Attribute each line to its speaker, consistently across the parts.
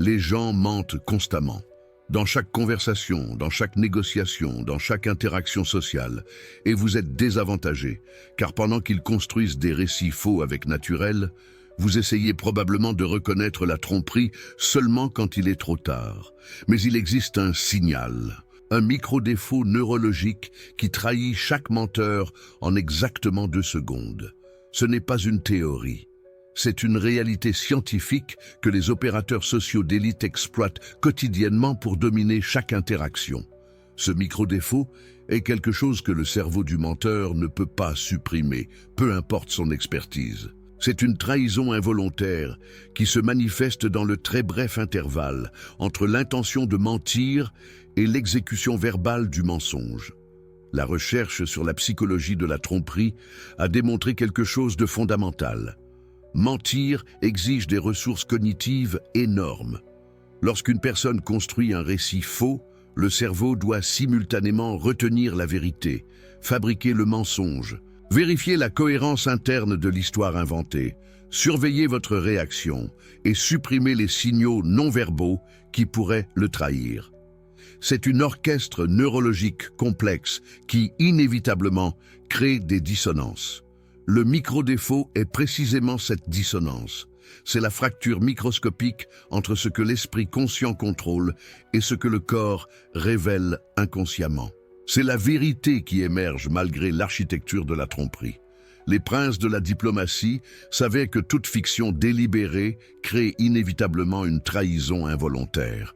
Speaker 1: Les gens mentent constamment. Dans chaque conversation, dans chaque négociation, dans chaque interaction sociale. Et vous êtes désavantagé, car pendant qu'ils construisent des récits faux avec naturel, vous essayez probablement de reconnaître la tromperie seulement quand il est trop tard. Mais il existe un signal, un micro-défaut neurologique qui trahit chaque menteur en exactement 2 secondes. Ce n'est pas une théorie. C'est une réalité scientifique que les opérateurs sociaux d'élite exploitent quotidiennement pour dominer chaque interaction. Ce micro-défaut est quelque chose que le cerveau du menteur ne peut pas supprimer, peu importe son expertise. C'est une trahison involontaire qui se manifeste dans le très bref intervalle entre l'intention de mentir et l'exécution verbale du mensonge. La recherche sur la psychologie de la tromperie a démontré quelque chose de fondamental. Mentir exige des ressources cognitives énormes. Lorsqu'une personne construit un récit faux, le cerveau doit simultanément retenir la vérité, fabriquer le mensonge, vérifier la cohérence interne de l'histoire inventée, surveiller votre réaction et supprimer les signaux non-verbaux qui pourraient le trahir. C'est une orchestre neurologique complexe qui, inévitablement, crée des dissonances. Le micro-défaut est précisément cette dissonance. C'est la fracture microscopique entre ce que l'esprit conscient contrôle et ce que le corps révèle inconsciemment. C'est la vérité qui émerge malgré l'architecture de la tromperie. Les princes de la diplomatie savaient que toute fiction délibérée crée inévitablement une trahison involontaire.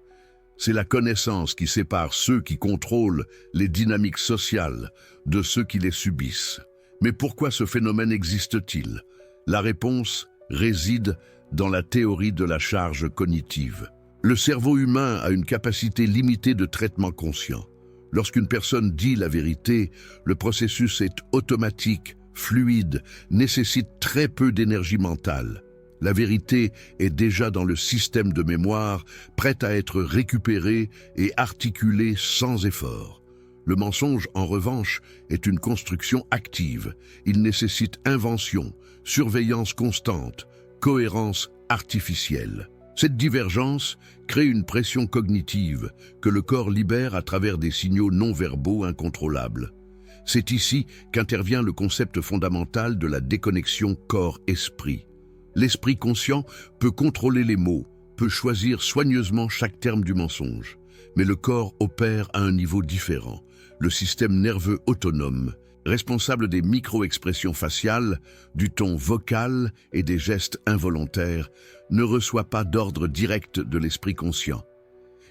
Speaker 1: C'est la connaissance qui sépare ceux qui contrôlent les dynamiques sociales de ceux qui les subissent. Mais pourquoi ce phénomène existe-t-il? La réponse réside dans la théorie de la charge cognitive. Le cerveau humain a une capacité limitée de traitement conscient. Lorsqu'une personne dit la vérité, le processus est automatique, fluide, nécessite très peu d'énergie mentale. La vérité est déjà dans le système de mémoire, prête à être récupérée et articulée sans effort. Le mensonge, en revanche, est une construction active. Il nécessite invention, surveillance constante, cohérence artificielle. Cette divergence crée une pression cognitive que le corps libère à travers des signaux non-verbaux incontrôlables. C'est ici qu'intervient le concept fondamental de la déconnexion corps-esprit. L'esprit conscient peut contrôler les mots, peut choisir soigneusement chaque terme du mensonge, mais le corps opère à un niveau différent. Le système nerveux autonome, responsable des micro-expressions faciales, du ton vocal et des gestes involontaires, ne reçoit pas d'ordre direct de l'esprit conscient.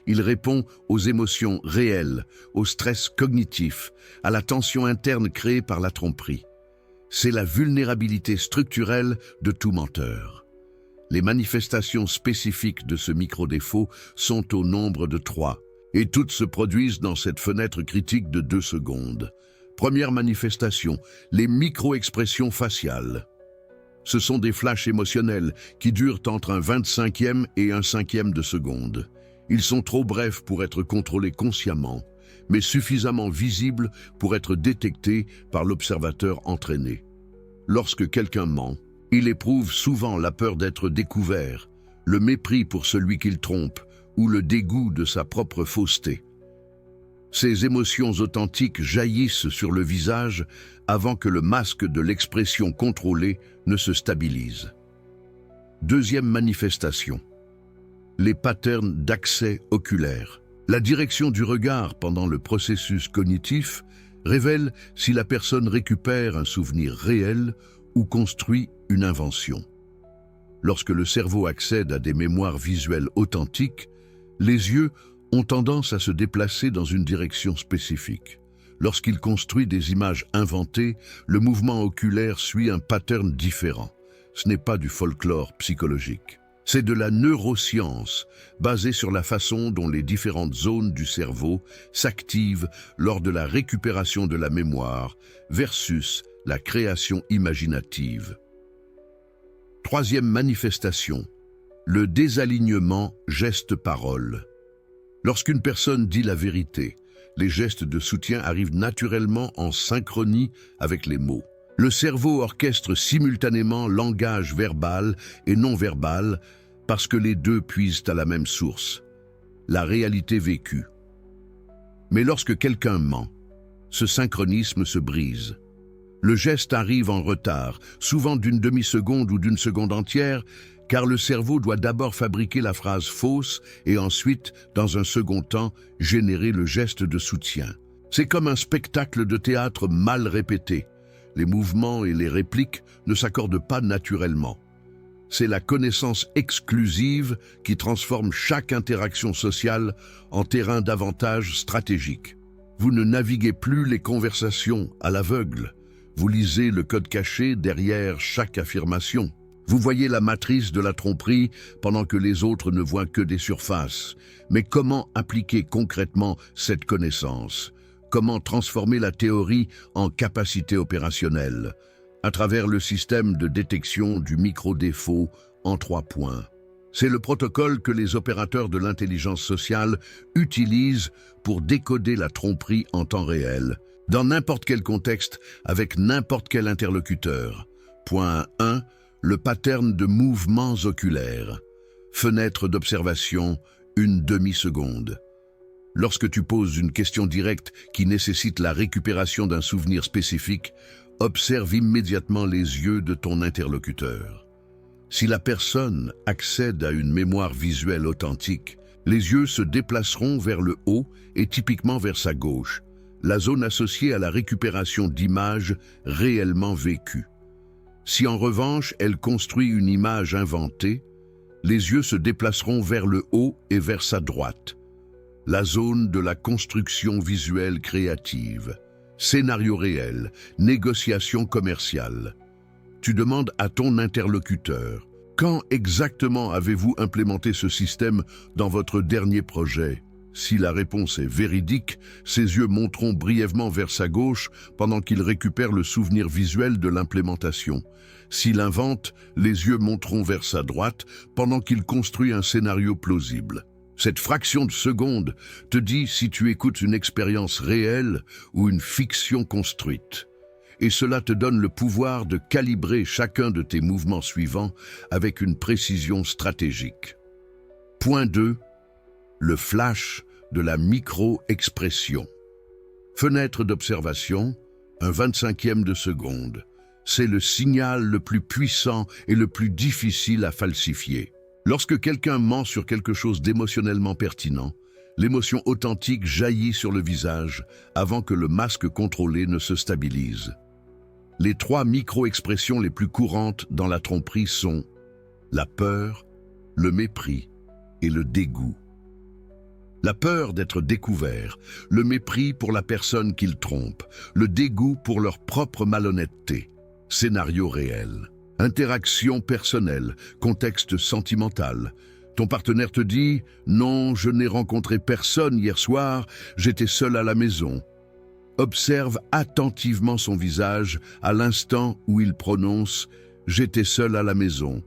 Speaker 1: Il répond aux émotions réelles, au stress cognitif, à la tension interne créée par la tromperie. C'est la vulnérabilité structurelle de tout menteur. Les manifestations spécifiques de ce micro-défaut sont au nombre de 3. Et toutes se produisent dans cette fenêtre critique de 2 secondes. Première manifestation, les micro-expressions faciales. Ce sont des flashs émotionnels qui durent entre un 25e et un 5e de seconde. Ils sont trop brefs pour être contrôlés consciemment, mais suffisamment visibles pour être détectés par l'observateur entraîné. Lorsque quelqu'un ment, il éprouve souvent la peur d'être découvert, le mépris pour celui qu'il trompe, ou le dégoût de sa propre fausseté. Ces émotions authentiques jaillissent sur le visage avant que le masque de l'expression contrôlée ne se stabilise. Deuxième manifestation. Les patterns d'accès oculaire. La direction du regard pendant le processus cognitif révèle si la personne récupère un souvenir réel ou construit une invention. Lorsque le cerveau accède à des mémoires visuelles authentiques, les yeux ont tendance à se déplacer dans une direction spécifique. Lorsqu'il construit des images inventées, le mouvement oculaire suit un pattern différent. Ce n'est pas du folklore psychologique. C'est de la neuroscience, basée sur la façon dont les différentes zones du cerveau s'activent lors de la récupération de la mémoire versus la création imaginative. Troisième manifestation, le désalignement geste-parole. Lorsqu'une personne dit la vérité, les gestes de soutien arrivent naturellement en synchronie avec les mots. Le cerveau orchestre simultanément langage verbal et non verbal parce que les deux puisent à la même source, la réalité vécue. Mais lorsque quelqu'un ment, ce synchronisme se brise. Le geste arrive en retard, souvent d'une demi-seconde ou d'une seconde entière, car le cerveau doit d'abord fabriquer la phrase fausse et ensuite, dans un second temps, générer le geste de soutien. C'est comme un spectacle de théâtre mal répété. Les mouvements et les répliques ne s'accordent pas naturellement. C'est la connaissance exclusive qui transforme chaque interaction sociale en terrain d'avantage stratégique. Vous ne naviguez plus les conversations à l'aveugle. Vous lisez le code caché derrière chaque affirmation. Vous voyez la matrice de la tromperie pendant que les autres ne voient que des surfaces. Mais comment appliquer concrètement cette connaissance? Comment transformer la théorie en capacité opérationnelle? À travers le système de détection du micro-défaut en 3 points. C'est le protocole que les opérateurs de l'intelligence sociale utilisent pour décoder la tromperie en temps réel, dans n'importe quel contexte, avec n'importe quel interlocuteur. Point 1. Le pattern de mouvements oculaires. Fenêtre d'observation, une demi-seconde. Lorsque tu poses une question directe qui nécessite la récupération d'un souvenir spécifique, observe immédiatement les yeux de ton interlocuteur. Si la personne accède à une mémoire visuelle authentique, les yeux se déplaceront vers le haut et typiquement vers sa gauche, la zone associée à la récupération d'images réellement vécues. Si en revanche elle construit une image inventée, les yeux se déplaceront vers le haut et vers sa droite, la zone de la construction visuelle créative. Scénario réel, négociation commerciale. Tu demandes à ton interlocuteur, quand exactement avez-vous implémenté ce système dans votre dernier projet? Si la réponse est véridique, ses yeux monteront brièvement vers sa gauche pendant qu'il récupère le souvenir visuel de l'implémentation. S'il invente, les yeux monteront vers sa droite pendant qu'il construit un scénario plausible. Cette fraction de seconde te dit si tu écoutes une expérience réelle ou une fiction construite. Et cela te donne le pouvoir de calibrer chacun de tes mouvements suivants avec une précision stratégique. Point 2. Le flash de la micro-expression. Fenêtre d'observation, un 25e de seconde. C'est le signal le plus puissant et le plus difficile à falsifier. Lorsque quelqu'un ment sur quelque chose d'émotionnellement pertinent, l'émotion authentique jaillit sur le visage avant que le masque contrôlé ne se stabilise. Les 3 micro-expressions les plus courantes dans la tromperie sont la peur, le mépris et le dégoût. La peur d'être découvert, le mépris pour la personne qu'ils trompent, le dégoût pour leur propre malhonnêteté. Scénario réel. Interaction personnelle, contexte sentimental. Ton partenaire te dit « Non, je n'ai rencontré personne hier soir, j'étais seul à la maison ». Observe attentivement son visage à l'instant où il prononce « J'étais seul à la maison ».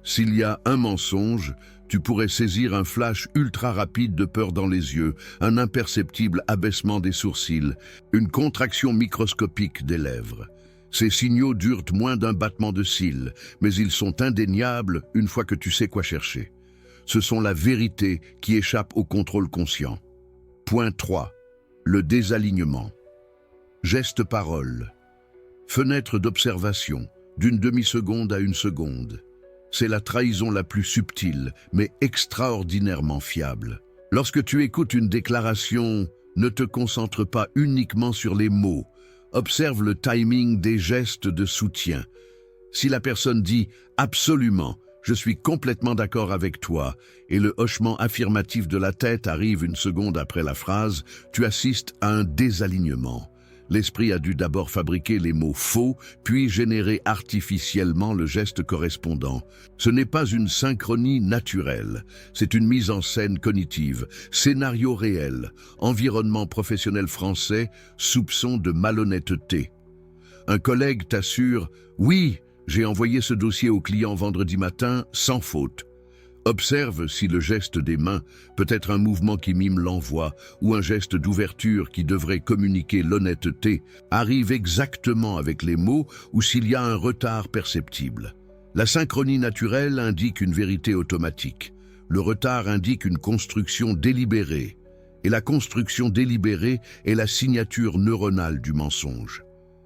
Speaker 1: S'il y a un mensonge, tu pourrais saisir un flash ultra rapide de peur dans les yeux, un imperceptible abaissement des sourcils, une contraction microscopique des lèvres. Ces signaux durent moins d'un battement de cils, mais ils sont indéniables une fois que tu sais quoi chercher. Ce sont la vérité qui échappe au contrôle conscient. Point 3. Le désalignement. Geste-parole. Fenêtre d'observation, d'une demi-seconde à une seconde. C'est la trahison la plus subtile, mais extraordinairement fiable. Lorsque tu écoutes une déclaration, ne te concentre pas uniquement sur les mots. Observe le timing des gestes de soutien. Si la personne dit « Absolument, je suis complètement d'accord avec toi » et le hochement affirmatif de la tête arrive une seconde après la phrase, tu assistes à un désalignement. L'esprit a dû d'abord fabriquer les mots faux, puis générer artificiellement le geste correspondant. Ce n'est pas une synchronie naturelle, c'est une mise en scène cognitive, scénario réel, environnement professionnel français, soupçon de malhonnêteté. Un collègue t'assure « Oui, j'ai envoyé ce dossier au client vendredi matin sans faute ». Observe si le geste des mains peut être un mouvement qui mime l'envoi ou un geste d'ouverture qui devrait communiquer l'honnêteté, arrive exactement avec les mots ou s'il y a un retard perceptible. La synchronie naturelle indique une vérité automatique. Le retard indique une construction délibérée. Et la construction délibérée est la signature neuronale du mensonge.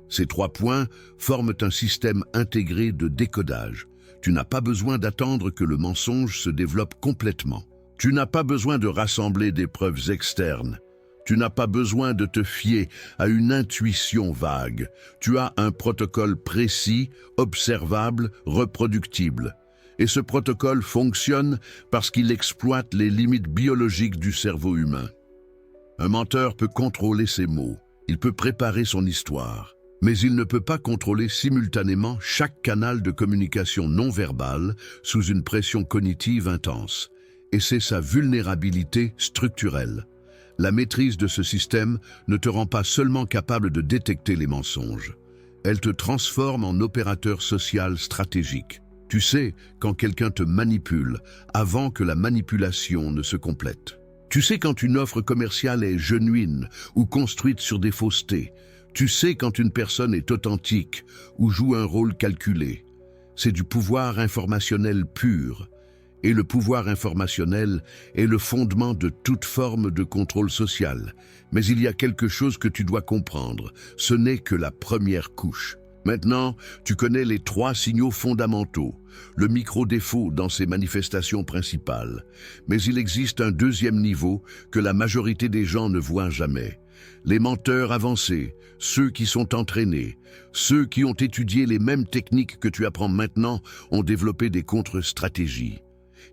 Speaker 1: Ces 3 points forment un système intégré de décodage. Tu n'as pas besoin d'attendre que le mensonge se développe complètement. Tu n'as pas besoin de rassembler des preuves externes. Tu n'as pas besoin de te fier à une intuition vague. Tu as un protocole précis, observable, reproductible. Et ce protocole fonctionne parce qu'il exploite les limites biologiques du cerveau humain. Un menteur peut contrôler ses mots, il peut préparer son histoire, mais il ne peut pas contrôler simultanément chaque canal de communication non verbale sous une pression cognitive intense. Et c'est sa vulnérabilité structurelle. La maîtrise de ce système ne te rend pas seulement capable de détecter les mensonges. Elle te transforme en opérateur social stratégique. Tu sais quand quelqu'un te manipule avant que la manipulation ne se complète. Tu sais quand une offre commerciale est genuine ou construite sur des faussetés. Tu sais quand une personne est authentique ou joue un rôle calculé. C'est du pouvoir informationnel pur. Et le pouvoir informationnel est le fondement de toute forme de contrôle social. Mais il y a quelque chose que tu dois comprendre. Ce n'est que la première couche. Maintenant, tu connais les 3 signaux fondamentaux, le micro-défaut dans ses manifestations principales. Mais il existe un 2e niveau que la majorité des gens ne voient jamais. Les menteurs avancés, ceux qui sont entraînés, ceux qui ont étudié les mêmes techniques que tu apprends maintenant, ont développé des contre-stratégies.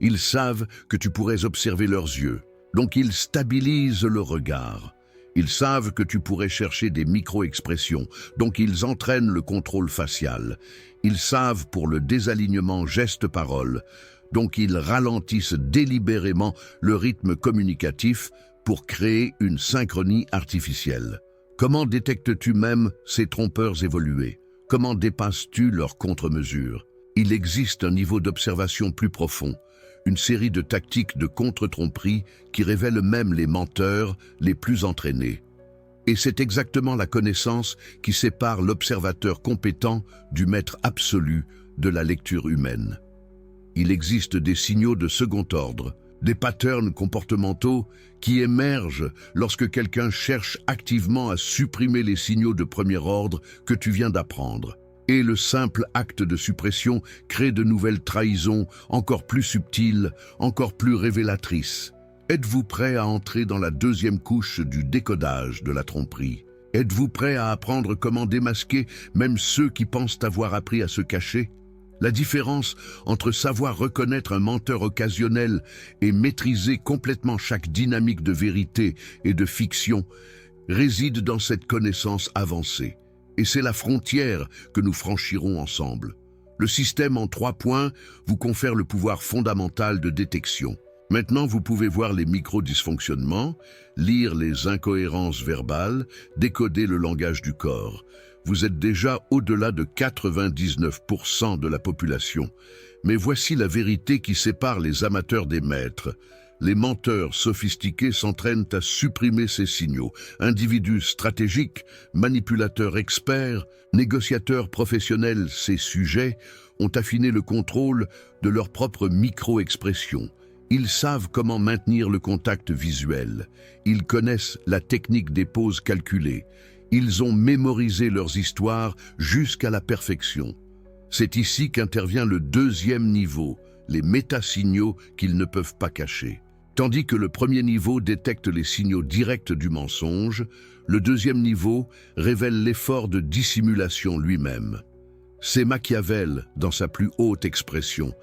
Speaker 1: Ils savent que tu pourrais observer leurs yeux, donc ils stabilisent le regard. Ils savent que tu pourrais chercher des micro-expressions, donc ils entraînent le contrôle facial. Ils savent pour le désalignement geste-parole, donc ils ralentissent délibérément le rythme communicatif pour créer une synchronie artificielle. Comment détectes-tu même ces trompeurs évolués? Comment dépasses-tu leurs contre-mesures? Il existe un niveau d'observation plus profond, une série de tactiques de contre-tromperie qui révèlent même les menteurs les plus entraînés. Et c'est exactement la connaissance qui sépare l'observateur compétent du maître absolu de la lecture humaine. Il existe des signaux de second ordre, des patterns comportementaux qui émergent lorsque quelqu'un cherche activement à supprimer les signaux de premier ordre que tu viens d'apprendre. Et le simple acte de suppression crée de nouvelles trahisons encore plus subtiles, encore plus révélatrices. Êtes-vous prêt à entrer dans la 2e couche du décodage de la tromperie? Êtes-vous prêt à apprendre comment démasquer même ceux qui pensent avoir appris à se cacher? La différence entre savoir reconnaître un menteur occasionnel et maîtriser complètement chaque dynamique de vérité et de fiction réside dans cette connaissance avancée. Et c'est la frontière que nous franchirons ensemble. Le système en 3 points vous confère le pouvoir fondamental de détection. Maintenant, vous pouvez voir les micro-dysfonctionnements, lire les incohérences verbales, décoder le langage du corps. Vous êtes déjà au-delà de 99% de la population. Mais voici la vérité qui sépare les amateurs des maîtres. Les menteurs sophistiqués s'entraînent à supprimer ces signaux. Individus stratégiques, manipulateurs experts, négociateurs professionnels, ces sujets ont affiné le contrôle de leurs propres micro-expressions. Ils savent comment maintenir le contact visuel. Ils connaissent la technique des pauses calculées. Ils ont mémorisé leurs histoires jusqu'à la perfection. C'est ici qu'intervient le 2e niveau, les métasignaux qu'ils ne peuvent pas cacher. Tandis que le 1er niveau détecte les signaux directs du mensonge, le 2e niveau révèle l'effort de dissimulation lui-même. C'est Machiavel dans sa plus haute expression.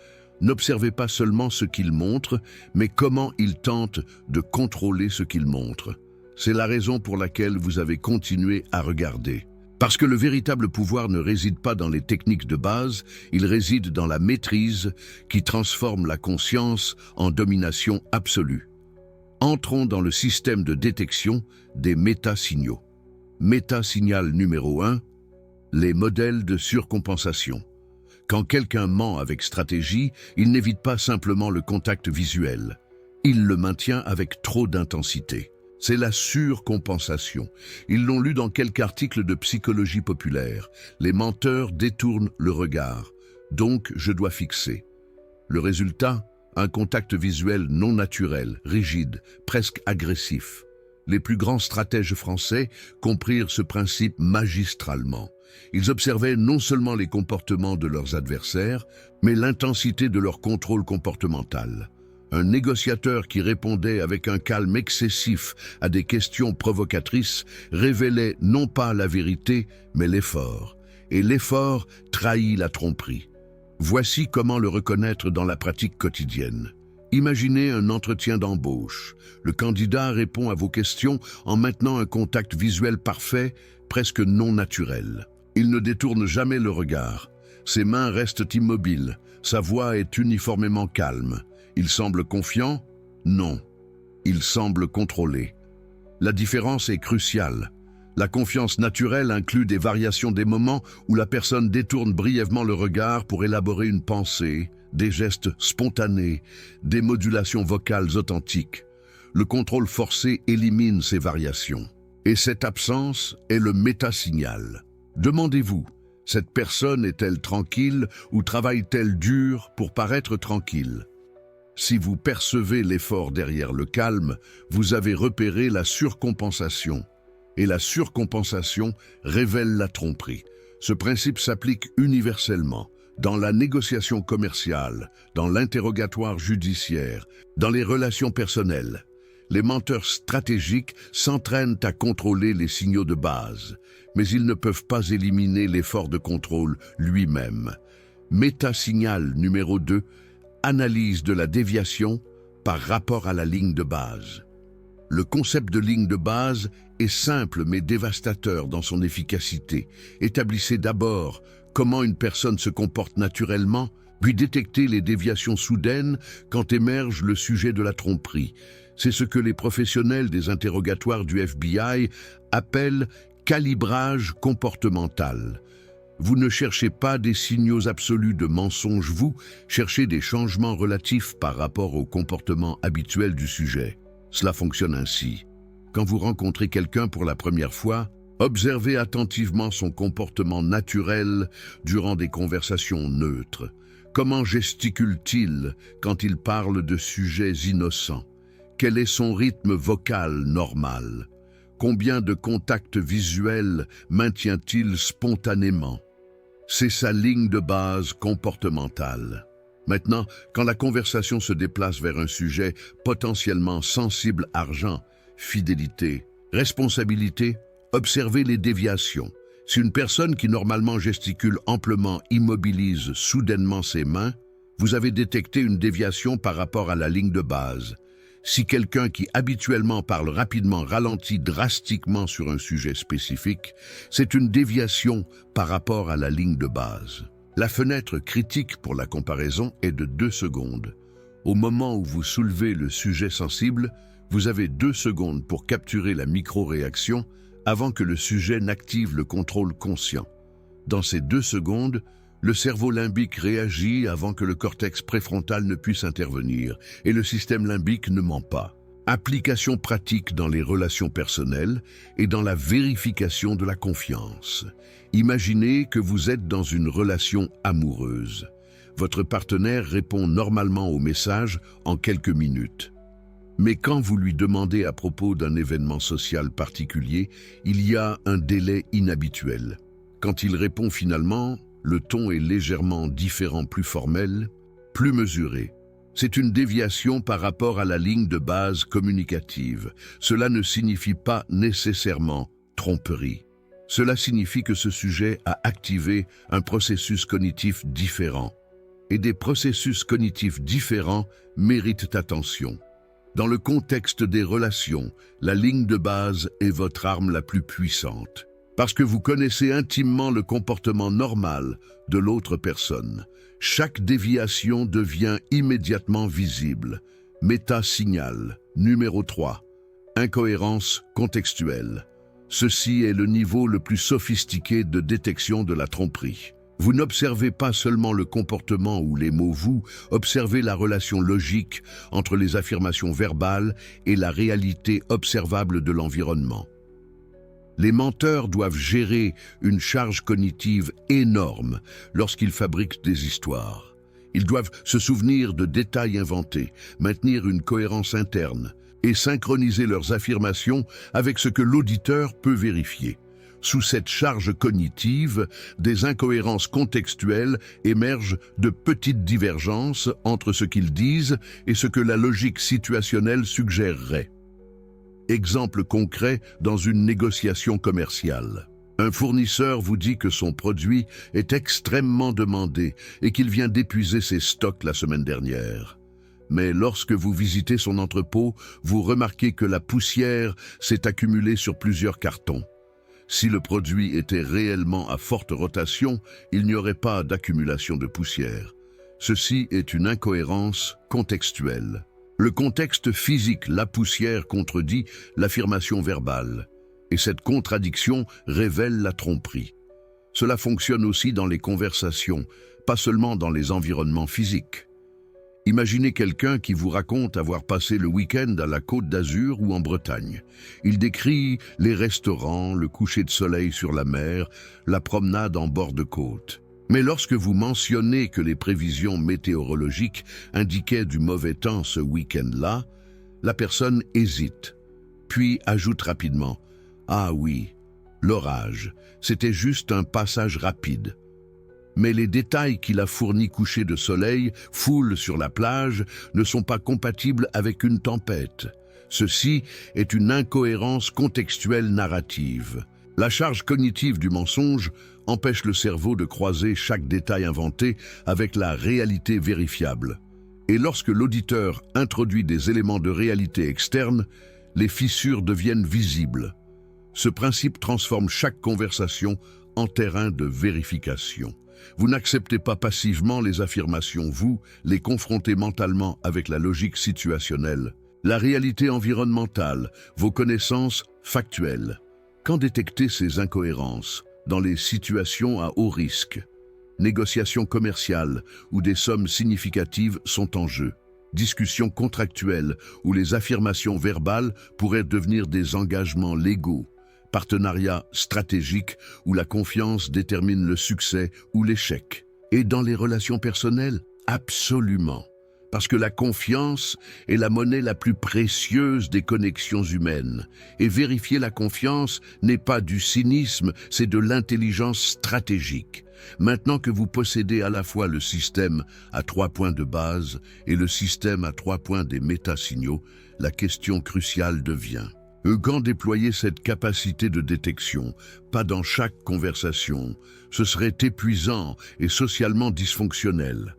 Speaker 1: N'observez pas seulement ce qu'il montre, mais comment il tente de contrôler ce qu'il montre. C'est la raison pour laquelle vous avez continué à regarder. Parce que le véritable pouvoir ne réside pas dans les techniques de base, il réside dans la maîtrise qui transforme la conscience en domination absolue. Entrons dans le système de détection des métasignaux. Métasignal numéro 1, les modèles de surcompensation. Quand quelqu'un ment avec stratégie, il n'évite pas simplement le contact visuel. Il le maintient avec trop d'intensité. C'est la surcompensation. Ils l'ont lu dans quelque article de psychologie populaire. Les menteurs détournent le regard. Donc, je dois fixer. Le résultat, un contact visuel non naturel, rigide, presque agressif. Les plus grands stratèges français comprirent ce principe magistralement. Ils observaient non seulement les comportements de leurs adversaires, mais l'intensité de leur contrôle comportemental. Un négociateur qui répondait avec un calme excessif à des questions provocatrices révélait non pas la vérité, mais l'effort. Et l'effort trahit la tromperie. Voici comment le reconnaître dans la pratique quotidienne. Imaginez un entretien d'embauche. Le candidat répond à vos questions en maintenant un contact visuel parfait, presque non naturel. Il ne détourne jamais le regard. Ses mains restent immobiles. Sa voix est uniformément calme. Il semble confiant? Non. Il semble contrôlé. La différence est cruciale. La confiance naturelle inclut des variations des moments où la personne détourne brièvement le regard pour élaborer une pensée, des gestes spontanés, des modulations vocales authentiques. Le contrôle forcé élimine ces variations. Et cette absence est le métasignal. Demandez-vous, cette personne est-elle tranquille ou travaille-t-elle dur pour paraître tranquille? Si vous percevez l'effort derrière le calme, vous avez repéré la surcompensation. Et la surcompensation révèle la tromperie. Ce principe s'applique universellement, dans la négociation commerciale, dans l'interrogatoire judiciaire, dans les relations personnelles. Les menteurs stratégiques s'entraînent à contrôler les signaux de base, mais ils ne peuvent pas éliminer l'effort de contrôle lui-même. Métasignal numéro 2, analyse de la déviation par rapport à la ligne de base. Le concept de ligne de base est simple mais dévastateur dans son efficacité. Établissez d'abord comment une personne se comporte naturellement, puis détectez les déviations soudaines quand émerge le sujet de la tromperie. C'est ce que les professionnels des interrogatoires du FBI appellent calibrage comportemental. Vous ne cherchez pas des signaux absolus de mensonge, vous cherchez des changements relatifs par rapport au comportement habituel du sujet. Cela fonctionne ainsi. Quand vous rencontrez quelqu'un pour la première fois, observez attentivement son comportement naturel durant des conversations neutres. Comment gesticule-t-il quand il parle de sujets innocents? Quel est son rythme vocal normal? Combien de contacts visuels maintient-il spontanément? C'est sa ligne de base comportementale. Maintenant, quand la conversation se déplace vers un sujet potentiellement sensible, argent, fidélité, responsabilité, observez les déviations. Si une personne qui normalement gesticule amplement immobilise soudainement ses mains, vous avez détecté une déviation par rapport à la ligne de base. Si quelqu'un qui habituellement parle rapidement ralentit drastiquement sur un sujet spécifique, c'est une déviation par rapport à la ligne de base. La fenêtre critique pour la comparaison est de 2 secondes. Au moment où vous soulevez le sujet sensible, vous avez 2 secondes pour capturer la micro-réaction avant que le sujet n'active le contrôle conscient. Dans ces 2 secondes, le cerveau limbique réagit avant que le cortex préfrontal ne puisse intervenir, et le système limbique ne ment pas. Application pratique dans les relations personnelles et dans la vérification de la confiance. Imaginez que vous êtes dans une relation amoureuse. Votre partenaire répond normalement au message en quelques minutes. Mais quand vous lui demandez à propos d'un événement social particulier, il y a un délai inhabituel. Quand il répond finalement, le ton est légèrement différent, plus formel, plus mesuré. C'est une déviation par rapport à la ligne de base communicative. Cela ne signifie pas nécessairement tromperie. Cela signifie que ce sujet a activé un processus cognitif différent. Et des processus cognitifs différents méritent attention. Dans le contexte des relations, la ligne de base est votre arme la plus puissante. Parce que vous connaissez intimement le comportement normal de l'autre personne. Chaque déviation devient immédiatement visible. Métasignal, numéro 3. Incohérence contextuelle. Ceci est le niveau le plus sophistiqué de détection de la tromperie. Vous n'observez pas seulement le comportement ou les mots, vous observez la relation logique entre les affirmations verbales et la réalité observable de l'environnement. Les menteurs doivent gérer une charge cognitive énorme lorsqu'ils fabriquent des histoires. Ils doivent se souvenir de détails inventés, maintenir une cohérence interne et synchroniser leurs affirmations avec ce que l'auditeur peut vérifier. Sous cette charge cognitive, des incohérences contextuelles émergent de petites divergences entre ce qu'ils disent et ce que la logique situationnelle suggérerait. Exemple concret dans une négociation commerciale. Un fournisseur vous dit que son produit est extrêmement demandé et qu'il vient d'épuiser ses stocks la semaine dernière. Mais lorsque vous visitez son entrepôt, vous remarquez que la poussière s'est accumulée sur plusieurs cartons. Si le produit était réellement à forte rotation, il n'y aurait pas d'accumulation de poussière. Ceci est une incohérence contextuelle. Le contexte physique, la poussière, contredit l'affirmation verbale. Et cette contradiction révèle la tromperie. Cela fonctionne aussi dans les conversations, pas seulement dans les environnements physiques. Imaginez quelqu'un qui vous raconte avoir passé le week-end à la Côte d'Azur ou en Bretagne. Il décrit les restaurants, le coucher de soleil sur la mer, la promenade en bord de côte. Mais lorsque vous mentionnez que les prévisions météorologiques indiquaient du mauvais temps ce week-end-là, la personne hésite, puis ajoute rapidement « Ah oui, l'orage, c'était juste un passage rapide ». Mais les détails qu'il a fournis coucher de soleil, foule sur la plage, ne sont pas compatibles avec une tempête. Ceci est une incohérence contextuelle narrative. La charge cognitive du mensonge empêche le cerveau de croiser chaque détail inventé avec la réalité vérifiable. Et lorsque l'auditeur introduit des éléments de réalité externe, les fissures deviennent visibles. Ce principe transforme chaque conversation en terrain de vérification. Vous n'acceptez pas passivement les affirmations, vous les confrontez mentalement avec la logique situationnelle, la réalité environnementale, vos connaissances factuelles. Quand détecter ces incohérences dans les situations à haut risque? Négociations commerciales où des sommes significatives sont en jeu. Discussions contractuelles où les affirmations verbales pourraient devenir des engagements légaux. Partenariat stratégique où la confiance détermine le succès ou l'échec. Et dans les relations personnelles, absolument. Parce que la confiance est la monnaie la plus précieuse des connexions humaines. Et vérifier la confiance n'est pas du cynisme, c'est de l'intelligence stratégique. Maintenant que vous possédez à la fois le système à 3 points de base et le système à 3 points des métasignaux, la question cruciale devient: quand déployer cette capacité de détection? Pas dans chaque conversation, ce serait épuisant et socialement dysfonctionnel.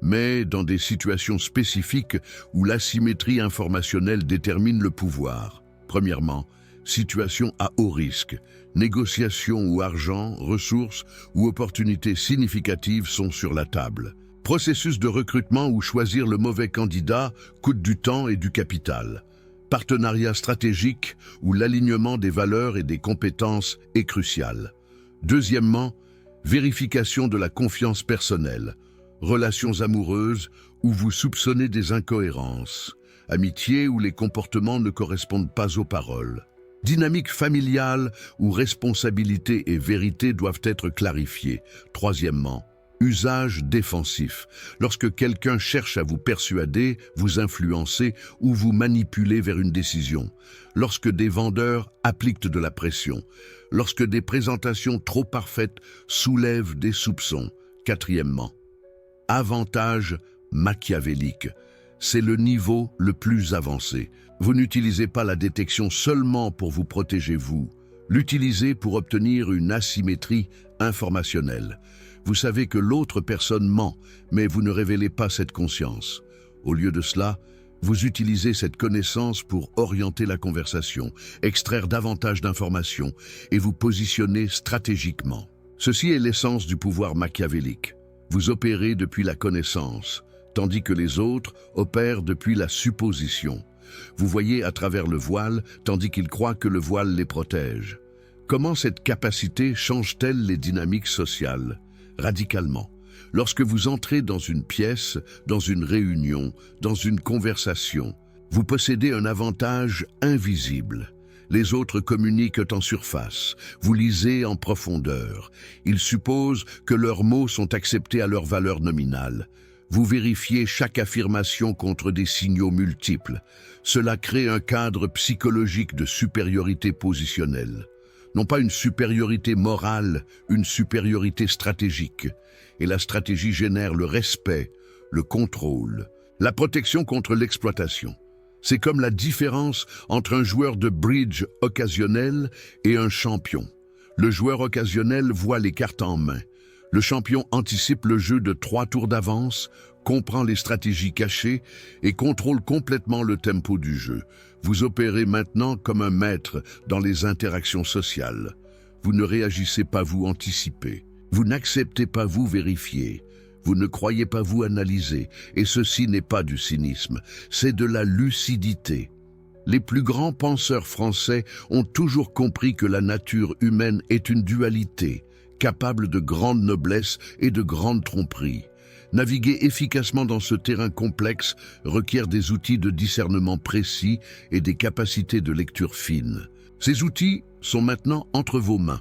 Speaker 1: Mais dans des situations spécifiques où l'asymétrie informationnelle détermine le pouvoir. Premièrement, situation à haut risque. Négociations où argent, ressources ou opportunités significatives sont sur la table. Processus de recrutement où choisir le mauvais candidat coûte du temps et du capital. Partenariat stratégique où l'alignement des valeurs et des compétences est crucial. Deuxièmement, vérification de la confiance personnelle. Relations amoureuses où vous soupçonnez des incohérences. Amitié où les comportements ne correspondent pas aux paroles. Dynamique familiale où responsabilité et vérité doivent être clarifiées. Troisièmement, usage défensif. Lorsque quelqu'un cherche à vous persuader, vous influencer ou vous manipuler vers une décision. Lorsque des vendeurs appliquent de la pression. Lorsque des présentations trop parfaites soulèvent des soupçons. Quatrièmement, avantage machiavélique. C'est le niveau le plus avancé. Vous n'utilisez pas la détection seulement pour vous protéger vous. L'utilisez pour obtenir une asymétrie informationnelle. Vous savez que l'autre personne ment, mais vous ne révélez pas cette conscience. Au lieu de cela, vous utilisez cette connaissance pour orienter la conversation, extraire davantage d'informations et vous positionner stratégiquement. Ceci est l'essence du pouvoir machiavélique. Vous opérez depuis la connaissance, tandis que les autres opèrent depuis la supposition. Vous voyez à travers le voile, tandis qu'ils croient que le voile les protège. Comment cette capacité change-t-elle les dynamiques sociales? Radicalement. Lorsque vous entrez dans une pièce, dans une réunion, dans une conversation, vous possédez un avantage invisible. Les autres communiquent en surface. Vous lisez en profondeur. Ils supposent que leurs mots sont acceptés à leur valeur nominale. Vous vérifiez chaque affirmation contre des signaux multiples. Cela crée un cadre psychologique de supériorité positionnelle. Non pas une supériorité morale, une supériorité stratégique. Et la stratégie génère le respect, le contrôle, la protection contre l'exploitation. C'est comme la différence entre un joueur de bridge occasionnel et un champion. Le joueur occasionnel voit les cartes en main. Le champion anticipe le jeu de 3 tours d'avance, comprend les stratégies cachées et contrôle complètement le tempo du jeu. Vous opérez maintenant comme un maître dans les interactions sociales. Vous ne réagissez pas vous anticiper. Vous n'acceptez pas vous vérifier. Vous ne croyez pas vous analyser. Et ceci n'est pas du cynisme, c'est de la lucidité. Les plus grands penseurs français ont toujours compris que la nature humaine est une dualité, capable de grande noblesse et de grande tromperie. Naviguer efficacement dans ce terrain complexe requiert des outils de discernement précis et des capacités de lecture fine. Ces outils sont maintenant entre vos mains.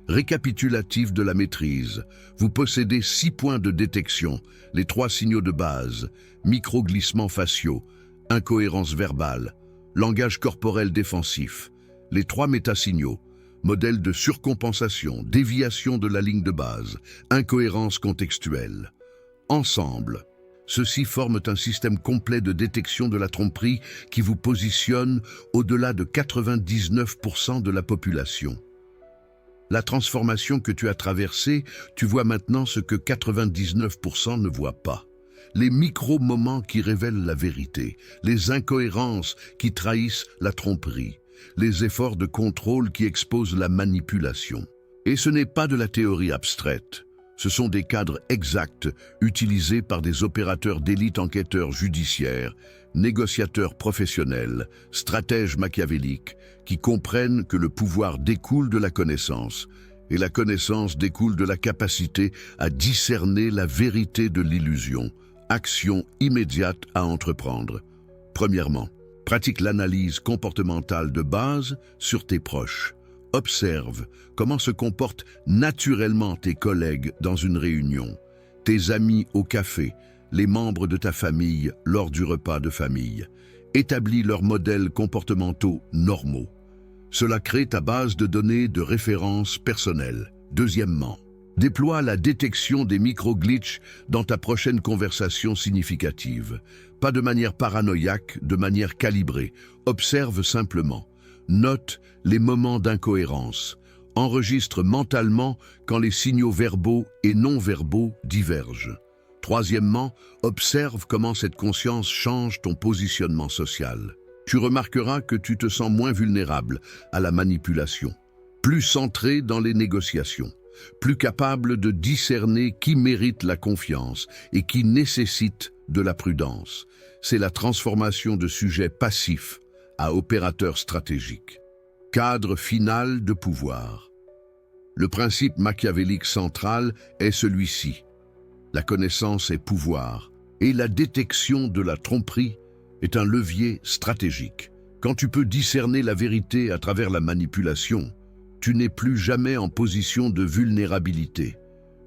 Speaker 1: Récapitulatif de la maîtrise, vous possédez 6 points de détection, les 3 signaux de base, micro-glissements faciaux, incohérence verbale, langage corporel défensif, les 3 métasignaux, modèle de surcompensation, déviation de la ligne de base, incohérence contextuelle. Ensemble, ceux-ci forment un système complet de détection de la tromperie qui vous positionne au-delà de 99% de la population. La transformation que tu as traversée, tu vois maintenant ce que 99% ne voient pas. Les micro-moments qui révèlent la vérité, les incohérences qui trahissent la tromperie, les efforts de contrôle qui exposent la manipulation. Et ce n'est pas de la théorie abstraite. Ce sont des cadres exacts utilisés par des opérateurs d'élite, enquêteurs judiciaires, négociateurs professionnels, stratèges machiavéliques, qui comprennent que le pouvoir découle de la connaissance, et la connaissance découle de la capacité à discerner la vérité de l'illusion. Action immédiate à entreprendre. Premièrement, pratique l'analyse comportementale de base sur tes proches. Observe comment se comportent naturellement tes collègues dans une réunion, tes amis au café, les membres de ta famille lors du repas de famille. Établis leurs modèles comportementaux normaux. Cela crée ta base de données de référence personnelle. Deuxièmement, déploie la détection des micro-glitches dans ta prochaine conversation significative. Pas de manière paranoïaque, de manière calibrée. Observe simplement. Note les moments d'incohérence. Enregistre mentalement quand les signaux verbaux et non-verbaux divergent. Troisièmement, observe comment cette conscience change ton positionnement social. Tu remarqueras que tu te sens moins vulnérable à la manipulation, plus centré dans les négociations, plus capable de discerner qui mérite la confiance et qui nécessite de la prudence. C'est la transformation de sujets passifs à opérateurs stratégiques. Cadre final de pouvoir. Le principe machiavélique central est celui-ci. La connaissance est pouvoir, et la détection de la tromperie est un levier stratégique. Quand tu peux discerner la vérité à travers la manipulation, tu n'es plus jamais en position de vulnérabilité.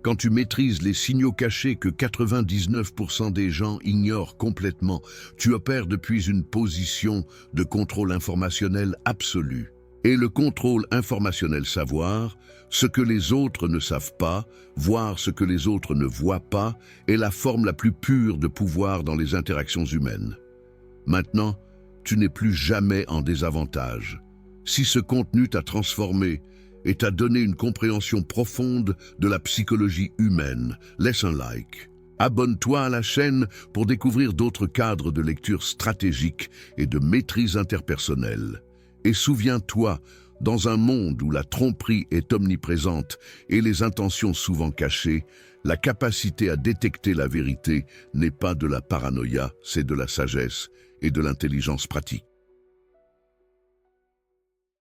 Speaker 1: Quand tu maîtrises les signaux cachés que 99% des gens ignorent complètement, tu opères depuis une position de contrôle informationnel absolu. Et le contrôle informationnel savoir, ce que les autres ne savent pas, voir ce que les autres ne voient pas, est la forme la plus pure de pouvoir dans les interactions humaines. Maintenant, tu n'es plus jamais en désavantage. Si ce contenu t'a transformé et t'a donné une compréhension profonde de la psychologie humaine, laisse un like. Abonne-toi à la chaîne pour découvrir d'autres cadres de lecture stratégique et de maîtrise interpersonnelle. Et souviens-toi, dans un monde où la tromperie est omniprésente et les intentions souvent cachées, la capacité à détecter la vérité n'est pas de la paranoïa, c'est de la sagesse et de l'intelligence pratique.